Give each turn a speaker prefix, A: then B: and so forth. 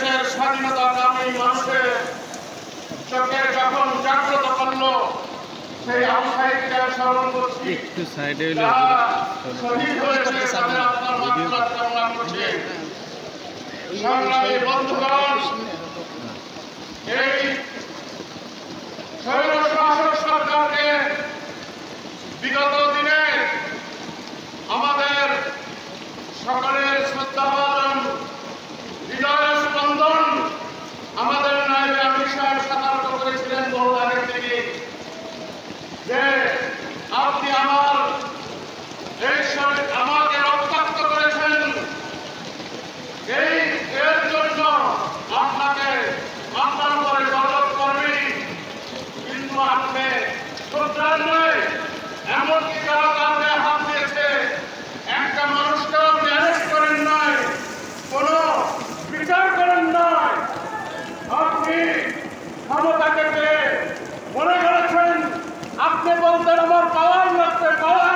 A: দেশের স্বাধীনতাকামী মানুষের চোখে যখন জাগ্রত করলো সেই আউটসাইডটা স্মরণ করছি
B: একটু সাইডে
A: শহীদ হয়েছে তাদের আত্মার মাত্রা কামনা করছে। সংগ্রামী বন্ধুগণ, এই স্বৈরশাসক সরকারকে বিগত দিনে আমাদের সকলের শ্রদ্ধাভাজন হৃদয় স্পন্দন আমাদের নায়েবে আমির সাহেব সতর্ক করেছিলেন বহু আগে থেকে যে আপনি আমাকে রক্তাক্ত করেছেন, এর জন্য আপনাকে আপনার উপরে দরদ করবি, কিন্তু আপনি শ্রদ্ধার নয় এমনকি যারা কাউকে হাত দিয়েছে একটা মানুষকেও ম্যানেজ করেন নাই, কোনো বিচার করেন নাই। আপনি ক্ষমতাকে পেয়ে মনে করেছেন আপনি বলতেন আমার পাওয়ার লাগবে, পাওয়ার